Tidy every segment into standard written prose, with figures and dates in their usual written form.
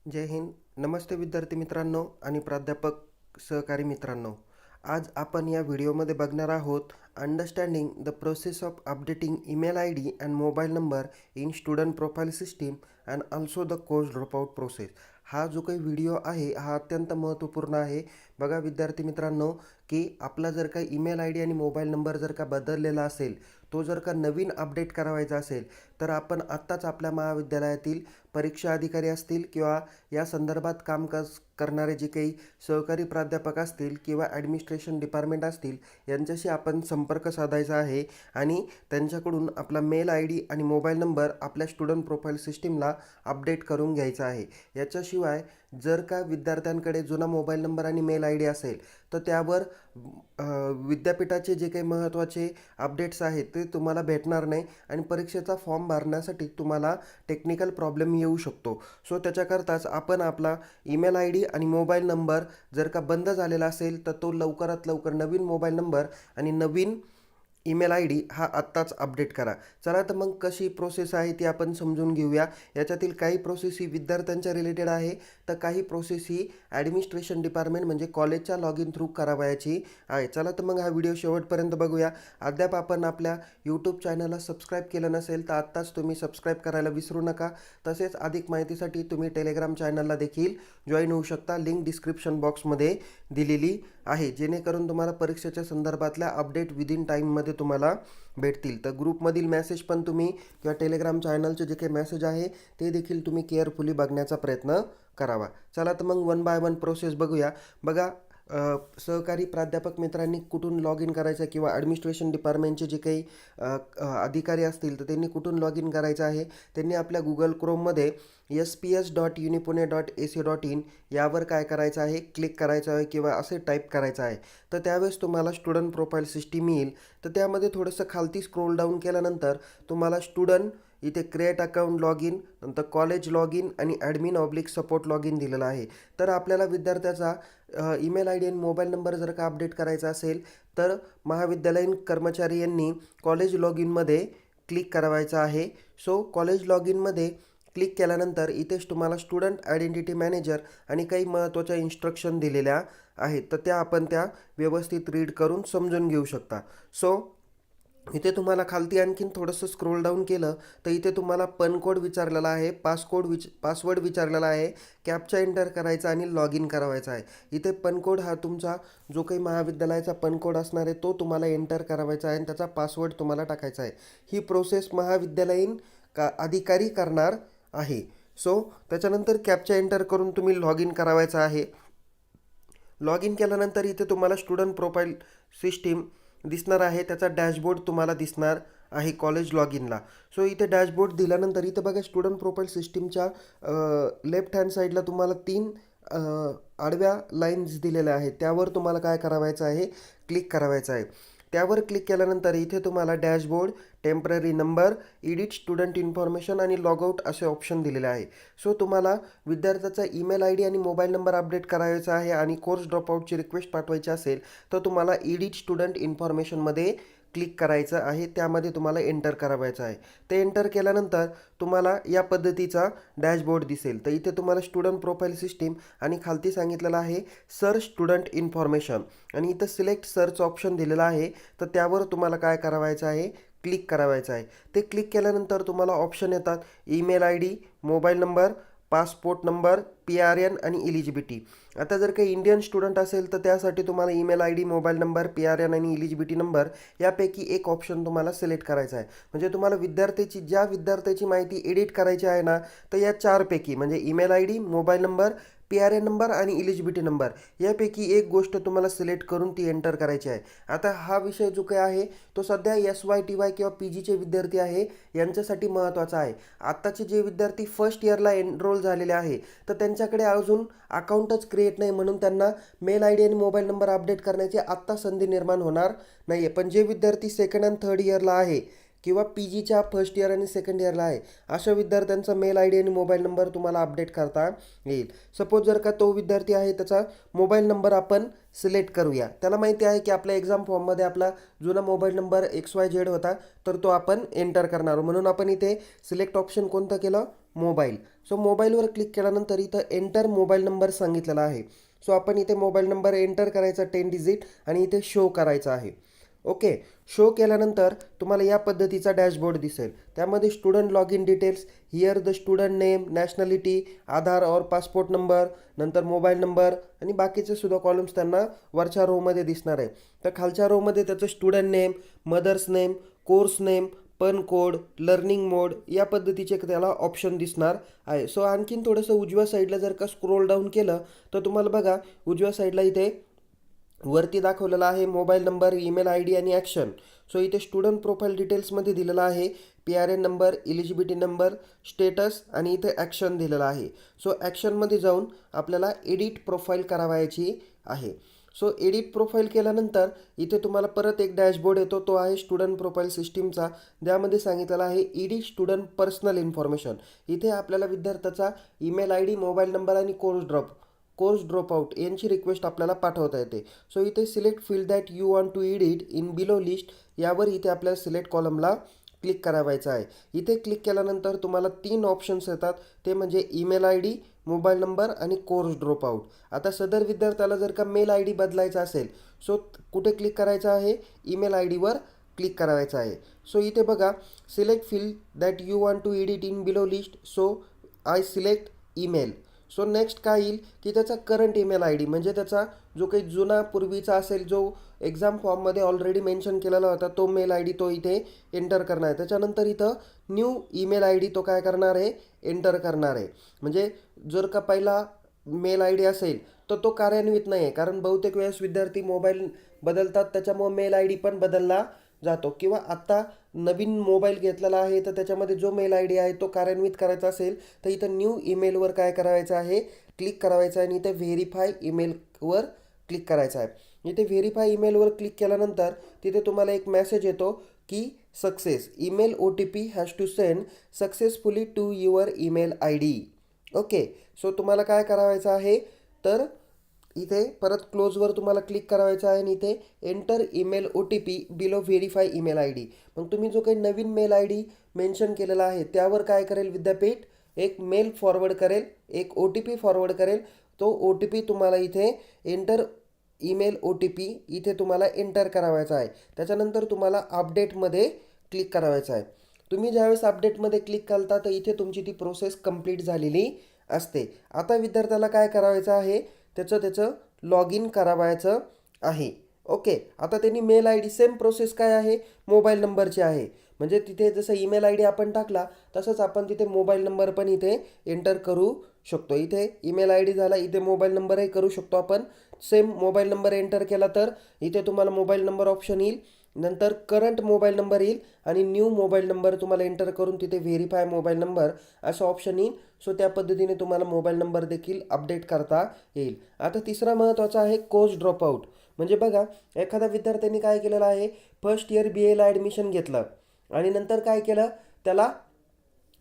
जय हिंद. नमस्ते विद्यार्थी मित्रांनो आणि प्राध्यापक सहकारी मित्रांनो. आज आपण या व्हिडिओमध्ये बघणार आहोत understanding the process of updating email I D and mobile number in student profile system and also the course dropout process. हा जो काही व्हिडिओ आहे हा अत्यंत महत्त्वपूर्ण आहे. बघा विद्यार्थी मित्रांनो, की आपला जर का ईमेल आय डी आणि मोबाईल नंबर जर का बदललेला असेल, तो जर का नवीन अपडेट करावायचा असेल, तर आपण आत्ताच आपल्या महाविद्यालयातील परीक्षा अधिकारी असतील किंवा या संदर्भात कामकाज करणारे जे काही सहकारी प्राध्यापक असतील किंवा ॲडमिनिस्ट्रेशन डिपार्टमेंट असतील यांच्याशी आपण संपर्क साधायचा आहे आणि त्यांच्याकडून आपला मेल आय डी आणि मोबाईल नंबर आपल्या स्टुडंट प्रोफाईल सिस्टीमला अपडेट करून घ्यायचा आहे. याच्याशिवाय जर का विद्यार्थ्यांकडे जुना मोबाईल नंबर आणि मेल आय डी असेल तर त्यावर विद्यापीठाचे जे काही महत्त्वाचे अपडेट्स आहेत ते तुम्हाला भेटणार नाही आणि परीक्षेचा फॉर्म भरण्यासाठी तुम्हाला टेक्निकल प्रॉब्लेम येऊ शकतो. सो त्याच्याकरताच आपण आपला ईमेल आय डी आणि मोबाईल नंबर जर का बंद झालेला असेल तर तो लवकरात लवकर नवीन मोबाईल नंबर आणि नवीन ईमेल आय डी हा आत्ताच अपडेट करा. चला तर मग कशी प्रोसेस आहे ती आपण समजून घेऊया. याच्यातील काही प्रोसेस ही विद्यार्थ्यांच्या रिलेटेड आहे तर काही प्रोसेस ही ॲडमिनिस्ट्रेशन डिपार्टमेंट म्हणजे कॉलेजच्या लॉग इन थ्रू करावयाची आहे. चला तर मग हा व्हिडिओ शेवटपर्यंत बघूया. अद्याप आपण आपल्या यूट्यूब चॅनलला सबस्क्राईब केलं नसेल तर आत्ताच तुम्ही सबस्क्राईब करायला विसरू नका. तसेच अधिक माहितीसाठी तुम्ही टेलिग्राम चॅनलला देखील जॉईन होऊ शकता. लिंक डिस्क्रिप्शन बॉक्समध्ये दिलेली आहे, जेणेकरून तुम्हाला परीक्षेच्या संदर्भातल्या अपडेट विदिन टाईममध्ये तुम्हाला भेटतील. तर ग्रुपमधील मेसेज पण तुम्ही किंवा टेलिग्राम चॅनलचे जे काही मेसेज आहे ते देखील तुम्ही केअरफुली बघण्याचा प्रयत्न करावा. चला तर मग वन बाय वन प्रोसेस बघूया. बघा, सहकारी प्राध्यापक मित्रांनी कुठून लॉग इन करायचं किंवा ॲडमिनिस्ट्रेशन डिपार्टमेंटचे जे काही अधिकारी असतील तर त्यांनी कुठून लॉग इन करायचं आहे. त्यांनी आपल्या गुगल क्रोममध्ये SPS.unipune.ac.in यावर काय करायचं आहे, क्लिक करायचं आहे किंवा असे टाईप करायचं आहे. तर त्यावेळेस तुम्हाला स्टुडंट प्रोफाईल सिस्टीम येईल. तर त्यामध्ये थोडंसं खालती स्क्रोल डाऊन केल्यानंतर तुम्हाला स्टुडंट इथे क्रिएट अकाउंट लॉग इन, नंतर कॉलेज लॉग इन आणि ॲडमिन/सपोर्ट लॉग इन दिलेला आहे. तर आपल्याला विद्यार्थ्याचा ईमेल आय डी आणि मोबाईल नंबर जर का अपडेट करायचा असेल तर महाविद्यालयीन कर्मचारी यांनी कॉलेज लॉग इनमध्ये क्लिक करावायचं आहे. सो कॉलेज लॉग इनमध्ये क्लिक केल्यानंतर इथेच तुम्हाला स्टुडंट आयडेंटिटी मॅनेजर आणि काही महत्त्वाच्या इन्स्ट्रक्शन दिलेल्या आहेत. तर त्या व्यवस्थित रीड करून समजून घेऊ शकता. सो इथे तुम्हाला खालती आणखीन थोडंसं स्क्रोल डाऊन केलं तर इथे तुम्हाला कोड विचारलेला आहे, पासवर्ड विचारलेला आहे, कॅप्चा एंटर करायचा आणि लॉग इन करावायचा आहे. इथे कोड हा तुमचा जो काही महाविद्यालयाचा कोड असणार आहे तो तुम्हाला एंटर करावायचा आहे आणि त्याचा पासवर्ड तुम्हाला टाकायचा आहे. ही प्रोसेस महाविद्यालयीन अधिकारी करणार आहे. सो त्याच्यानंतर कॅप्चा एंटर करून तुम्ही लॉग इन करावायचा आहे. लॉग इन केल्यानंतर इथे तुम्हाला स्टुडंट प्रोफाईल सिस्टीम दिसणार आहे, त्याचा डॅशबोर्ड तुम्हाला दिसणार आहे कॉलेज लॉग इनला. सो इथे डॅशबोर्ड दिल्यानंतर इथे बघा स्टुडंट प्रोफाईल सिस्टीमच्या लेफ्ट हँड साईडला तुम्हाला 3 आडव्या लाईन्स दिलेल्या आहेत. त्यावर तुम्हाला काय करावायचं आहे, क्लिक करावायचं आहे. त्यावर क्लिक केल्यानंतर इथे तुम्हाला dashboard, temporary number, edit student information आणि लॉगआउट असे ऑप्शन दिलेले आहे. सो तुम्हाला विद्यार्थ्याचा ईमेल आय डी आणि मोबाईल नंबर अपडेट करायचा आहे आणि कोर्स ड्रॉपआउटची रिक्वेस्ट पाठवायची असेल तर तुम्हाला एडिट स्टुडंट इन्फॉर्मेशनमध्ये क्लिक करायचं आहे. त्यामध्ये तुम्हाला एंटर करावायचं आहे. ते एंटर केल्यानंतर तुम्हाला या पद्धतीचा डॅशबोर्ड दिसेल. तर इथे तुम्हाला स्टुडंट प्रोफाईल सिस्टीम आणि खालती सांगितलेलं आहे सर्च स्टुडंट इन्फॉर्मेशन आणि इथं सिलेक्ट सर्च ऑप्शन दिलेला आहे. तर त्यावर तुम्हाला काय करावायचं आहे, क्लिक करावायचं आहे. ते क्लिक केल्यानंतर तुम्हाला ऑप्शन येतात email I D, mobile number, passport number, PRN आणि इलिजिबिलिटी. आता जर काही इंडियन स्टुडंट असेल तर त्यासाठी तुम्हाला email I D, mobile number, PRN आणि इलिजिबिलिटी नंबर यापैकी एक ऑप्शन तुम्हाला सिलेक्ट करायचा आहे. म्हणजे तुम्हाला ज्या विद्यार्थ्याची माहिती एडिट करायची आहे ना, तर या 4पैकी म्हणजे email I D, mobile number, PRN number आणि इलिजिबिलिटी नंबर यापैकी एक गोष्ट तुम्हाला सिलेक्ट करून ती एंटर करायची आहे. आता हा विषय जो काही आहे तो सध्या SYTY किंवा PGचे विद्यार्थी आहे यांच्यासाठी महत्त्वाचा आहे. आत्ताचे जे विद्यार्थी फर्स्ट इयरला एनरोल झालेले आहे तर त्यांच्याकडे अजून अकाउंटच क्रिएट नाही, म्हणून त्यांना मेल आय डी आणि मोबाईल नंबर अपडेट करण्याची आत्ता संधी निर्माण होणार नाही आहे. पण जे विद्यार्थी सेकंड अँड थर्ड इयरला आहे किंवा PGच्या फर्स्ट इयर आणि सेकंड इयरला आहे अशा विद्यार्थ्यांचा मेल आय डी आणि मोबाईल नंबर तुम्हाला अपडेट करता येईल. सपोज जर का तो विद्यार्थी आहे त्याचा मोबाईल नंबर आपण सिलेक्ट करूया. त्याला माहिती आहे की आपल्या एक्झाम फॉर्ममध्ये आपला जुना मोबाईल नंबर XYZ होता तर तो आपण एंटर करणार, म्हणून आपण इथे सिलेक्ट ऑप्शन कोणतं केलं, मोबाईल. सो मोबाईलवर क्लिक केल्यानंतर इथं एंटर मोबाईल नंबर सांगितलेला आहे. सो आपण इथे मोबाईल नंबर एंटर करायचा 10 डिजिट आणि इथे शो करायचा आहे. ओके. शो केल्यानंतर तुम्हाला या पद्धतीचा डॅशबोर्ड दिसेल. त्यामध्ये student log in details, here the student name, nationality, Aadhaar और पासपोर्ट नंबर, नंतर मोबाईल नंबर आणि बाकीचे सुद्धा कॉलम्स त्यांना वरच्या रोमध्ये दिसणार आहे. तर खालच्या रोमध्ये त्याचं student name, mother's name, course name, पण कोड, लर्निंग मोड या पद्धतीचे त्याला ऑप्शन दिसणार आहे. सो आणखीन थोडंसं उजव्या साईडला जर का स्क्रोल डाऊन केलं तर तुम्हाला बघा उजव्या साईडला इथे वरती दाखवलेला आहे mobile number, email I D आणि ॲक्शन. सो इथे स्टुडंट प्रोफाईल डिटेल्समध्ये दिलेला आहे PRN number, eligibility number, status आणि इथे ॲक्शन दिलेला आहे. सो ॲक्शनमध्ये जाऊन आपल्याला एडिट प्रोफाईल करावायची आहे. सो एडिट प्रोफाईल केल्यानंतर इथे तुम्हाला परत एक डॅशबोर्ड येतो, तो आहे स्टुडंट प्रोफाईल सिस्टीमचा. त्यामध्ये सांगितलेलं आहे एडिट स्टुडंट पर्सनल इन्फॉर्मेशन. इथे आपल्याला विद्यार्थ्याचा email I D, mobile number आणि कोर्स ड्रॉपआउट यांची रिक्वेस्ट आपल्याला पाठवता येते. सो इथे select field that you want to edit in below list यावर इथे आपल्याला सिलेक्ट कॉलमला क्लिक करावायचं आहे. इथे क्लिक केल्यानंतर तुम्हाला 3 ऑप्शन्स येतात, ते म्हणजे email I D, mobile number आणि कोर्स ड्रॉपआउट. आता सदर विद्यार्थ्याला जर का मेल आय डी बदलायचा असेल सो कुठे क्लिक करायचं आहे, ईमेल आय डीवर क्लिक करायचं आहे. सो इथे बघा select field that you want to edit in below list. So I select email. So next काय येईल की त्याचा करंट ईमेल आय डी म्हणजे त्याचा जो काही जुना पूर्वीचा असेल, जो एक्झाम फॉर्ममध्ये ऑलरेडी मेन्शन केलेला होता, तो मेल आय डी तो इथे एंटर करणार आहे. त्याच्यानंतर इथं न्यू ईमेल आय डी तो काय करणार आहे, एंटर करणार आहे. म्हणजे जर का पहिला मेल आय डी असेल तर तो कार्यान्वित नाही आहे, कारण बहुतेक वेळेस विद्यार्थी मोबाईल बदलतात, त्याच्यामुळे मेल आय डी पण बदलला जातो. किंवा आत्ता नवीन मोबाईल घेतलेला आहे तर त्याच्यामध्ये जो मेल आय डी आहे तो कार्यान्वित करायचा असेल तर इथं न्यू ईमेलवर काय करायचं आहे, क्लिक करायचं आहे आणि इथे व्हेरीफाय ईमेलवर क्लिक करायचं आहे. इथे व्हेरीफाय ईमेलवर क्लिक केल्यानंतर तिथे तुम्हाला एक मेसेज येतो की success email OTP has to send successfully to your email I D. Okay. So तुम्हाला काय करायचं आहे तर इथे परत क्लोजवर तुम्हाला क्लिक करायचं आहे आणि इथे enter email OTP below verify email I D. मग तुम्ही जो काही नवीन मेल आय डी मेन्शन केलेला आहे त्यावर काय करेल विद्यापीठ, एक मेल फॉरवर्ड करेल, एक OTP फॉरवर्ड करेल. तो OTP तुम्हाला इथे एंटर ईमेल OTP इथे तुम्हाला एंटर करावायचा आहे. त्याच्यानंतर तुम्हाला अपडेटमध्ये क्लिक करावायचं आहे. तुम्ही ज्यावेळेस अपडेटमध्ये क्लिक करता तर इथे तुमची ती प्रोसेस कंप्लीट झालेली असते. आता विद्यार्थ्याला काय करायचं आहे, त्याचं लॉग इन करावायचं आहे. ओके. आता त्यांनी mail I D same process काय आहे, मोबाईल नंबरची आहे. म्हणजे तिथे जसं ईमेल आय डी आपण टाकला तसंच आपण तिथे मोबाईल नंबर पण इथे एंटर करू शकतो. इथे ईमेल आय डी झाला, इथे मोबाईल नंबरही करू शकतो आपण. सेम मोबाईल नंबर एंटर केला तर इथे तुम्हाला मोबाईल नंबर ऑप्शन येईल, नंतर करंट मोबाईल नंबर येईल आणि न्यू मोबाईल नंबर तुम्हाला एंटर करून तिथे व्हेरीफाय मोबाईल नंबर असं ऑप्शन येईल. सो त्या पद्धतीने तुम्हाला मोबाईल नंबर देखील अपडेट करता येईल. आता तिसरा महत्त्वाचा आहे कोर्स ड्रॉपआउट. म्हणजे बघा एखाद्या विद्यार्थ्यांनी काय केलेलं आहे, फर्स्ट इयर BAला ॲडमिशन घेतलं आणि नंतर काय केलं, त्याला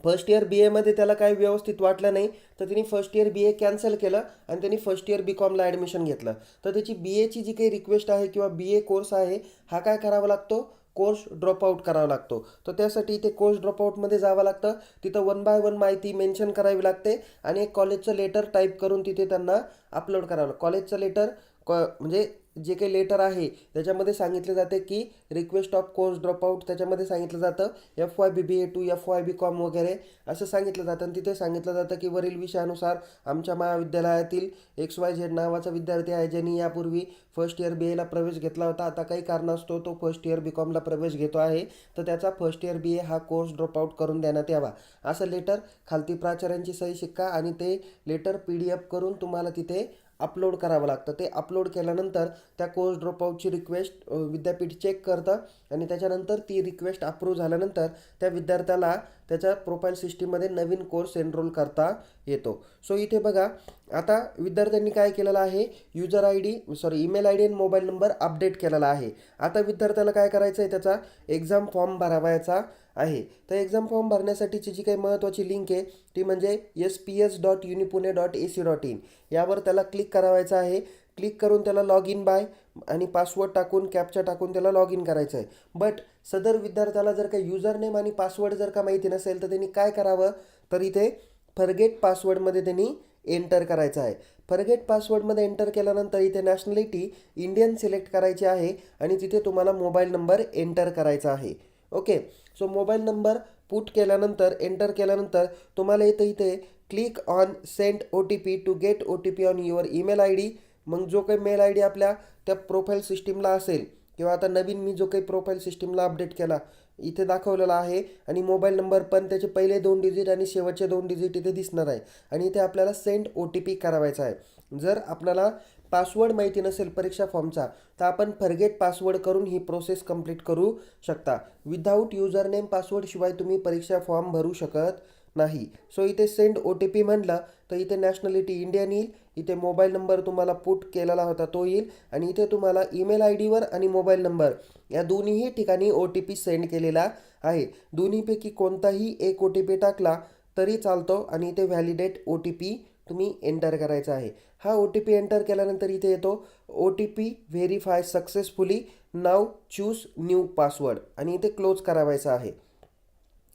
फर्स्ट इयर BAमध्ये त्याला काही व्यवस्थित वाटलं नाही तर त्यांनी फर्स्ट इयर BA कॅन्सल केलं आणि त्यांनी फर्स्ट इयर BComला ॲडमिशन घेतलं. तर त्याची BAची जी काही रिक्वेस्ट आहे किंवा BA कोर्स आहे हा काय करावा लागतो, कोर्स ड्रॉपआउट करावा लागतो. तर त्यासाठी इथे कोर्स ड्रॉपआउटमध्ये जावं लागतं. तिथं 1 बाय 1 माहिती मेन्शन करावी लागते आणि एक कॉलेजचं लेटर टाईप करून तिथे त्यांना अपलोड करावं. कॉलेजचं लेटर म्हणजे जे काही लेटर आहे त्याच्यामध्ये सांगितले जाते की रिक्वेस्ट ऑफ कोर्स ड्रॉपआउट, त्याच्यामध्ये सांगितलं जातं FYBBA टू FYBCom वगैरे असं सांगितलं जातं. आणि तिथे सांगितलं जातं की वरील विषयानुसार आमच्या महाविद्यालयातील XYZ नावाचा विद्यार्थी आहे ज्यांनी यापूर्वी फर्स्ट इयर BAला प्रवेश घेतला होता, आता काही कारणास्तव तो फर्स्ट इयर BComला प्रवेश घेतो आहे, तर त्याचा फर्स्ट इयर BA हा कोर्स ड्रॉपआउट करून देण्यात यावा. असं लेटर खालती प्राचार्यांची सही शिक्का आणि ते लेटर PDF करून तुम्हाला तिथे अपलोड करावं लागतं. ते अपलोड केल्यानंतर त्या कोर्स ड्रॉपआउटची रिक्वेस्ट विद्यापीठ चेक करतं आणि त्याच्यानंतर ती रिक्वेस्ट अप्रूव्ह झाल्यानंतर त्या विद्यार्थ्याला त्याच्या प्रोफाईल सिस्टीममध्ये नवीन कोर्स एनरोल करता येतो. सो इथे बघा आता विद्यार्थ्यांनी काय केलेलं आहे, ईमेल आय डी आणि मोबाईल नंबर अपडेट केलेला आहे. आता विद्यार्थ्याला काय करायचं आहे, त्याचा एक्झाम फॉर्म भरावायचा आहे. तर एक्झाम फॉर्म भरण्यासाठीची जी काही महत्त्वाची लिंक आहे ती म्हणजे sps.unipune.ac.in यावर त्याला क्लिक करावायचं आहे. क्लिक करून त्याला लॉग इन बाय आणि पासवर्ड टाकून कॅप्चा टाकून त्याला लॉग इन करायचं आहे. बट सदर विद्यार्थ्याला जर का युजर नेम आणि पासवर्ड जर का माहिती नसेल तर त्यांनी काय करावं, तर इथे फॉरगेट पासवर्डमध्ये त्यांनी एंटर करायचं आहे. फॉरगेट पासवर्डमध्ये एंटर केल्यानंतर इथे नॅशनॅलिटी इंडियन सिलेक्ट करायची आहे आणि तिथे तुम्हाला मोबाईल नंबर एंटर करायचा आहे. Okay, so mobile number put केल्यानंतर एंटर केल्यानंतर तुम्हाला इथे click on send OTP to get OTP on your email I D. मग जो काही मेल आय डी आपल्या त्या प्रोफाईल सिस्टीमला असेल किंवा आता नवीन मी जो काही प्रोफाईल सिस्टीमला अपडेट केला इथे दाखवलेला आहे आणि मोबाईल नंबर पण त्याचे पहिले 2 डिजिट आणि शेवटचे 2 डिजिट इथे दिसणार आहे आणि इथे आपल्याला सेंड OTP करावायचा आहे. जर आपल्याला पासवर्ड माहिती नसेल परीक्षा फॉर्मचा तर आपण फॉरगेट पासवर्ड करून ही प्रोसेस कंप्लीट करू शकता. विदाऊट युजर नेम पासवर्ड शिवाय तुम्ही परीक्षा फॉर्म भरू शकत नाही. सो इथे सेंड OTP म्हटलं तर इथे नॅशनॅलिटी इंडियन येईल, इथे मोबाईल नंबर तुम्हाला पुट केलेला होता तो येईल आणि इथे तुम्हाला ईमेल आय डीवर आणि मोबाईल नंबर या दोन्हीही ठिकाणी OTP सेंड केलेला आहे. दोन्हीपैकी कोणताही एक OTP टाकला तरी चालतो आणि इथे व्हॅलिडेट OTP तुम्ही एंटर करायचा आहे. हा OTP एंटर केल्यानंतर इथे येतो OTP व्हेरीफाय सक्सेसफुली, नाव चूज न्यू पासवर्ड आणि इथे क्लोज करावायचा आहे.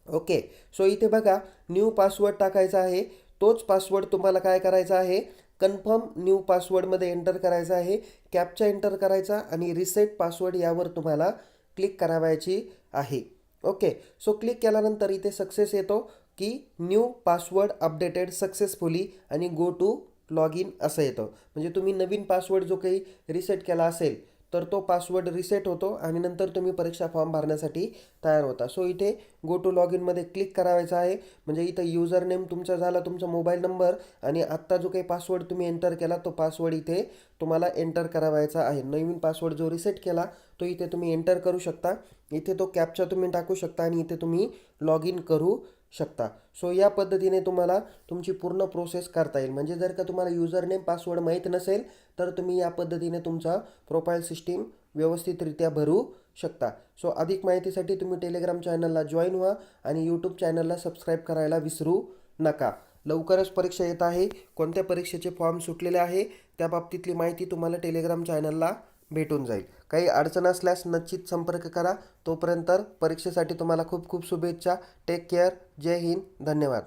ओके, सो इथे बघा न्यू पासवर्ड टाकायचा आहे. तोच पासवर्ड तुम्हाला काय करायचा आहे, कन्फर्म न्यू पासवर्डमध्ये एंटर करायचा आहे. कॅप्चा एंटर करायचा आणि रिसेट पासवर्ड यावर तुम्हाला क्लिक करावायची आहे. ओके, सो क्लिक केल्यानंतर इथे सक्सेस येतो की न्यू पासवर्ड अपडेटेड सक्सेसफुली आणि गो टू लॉग इन असं येतं. म्हणजे तुम्ही नवीन पासवर्ड जो काही रिसेट केला असेल तर तो पासवर्ड रिसेट होतो आणि नंतर तुम्ही परीक्षा फॉर्म भरण्यासाठी तयार होता. सो इथे गो टू लॉग इनमध्ये क्लिक करावायचं आहे. म्हणजे इथं युजर नेम तुमचा झाला, तुमचा मोबाईल नंबर आणि आत्ता जो काही पासवर्ड तुम्ही एंटर केला तो पासवर्ड इथे तुम्हाला एंटर करावायचा आहे. नवीन पासवर्ड जो रिसेट केला तो इथे तुम्ही एंटर करू शकता. इथे तो कॅप्चा तुम्ही टाकू शकता आणि इथे तुम्ही लॉग इन करू शकता. सो या पद्धतीने तुम्हाला तुमची पूर्ण प्रोसेस करता येईल. म्हणजे जर का तुम्हाला युजर नेम पासवर्ड माहीत नसेल तर तुम्ही या पद्धतीने तुमचा प्रोफाईल सिस्टीम व्यवस्थितरित्या भरू शकता. सो अधिक माहितीसाठी तुम्ही टेलिग्राम चॅनलला जॉईन व्हा आणि यूट्यूब चॅनलला सबस्क्राईब करायला विसरू नका. लवकरच परीक्षा येत आहे. कोणत्या परीक्षेचे फॉर्म सुटलेले आहे त्या बाबतीतली माहिती तुम्हाला टेलिग्राम चॅनलला भेटून जाईल. काही अडचण असल्यास नक्कीच संपर्क करा. तोपर्यंत परीक्षेसाठी तुम्हाला खूप खूप शुभेच्छा. Take care. जय हिंद. धन्यवाद.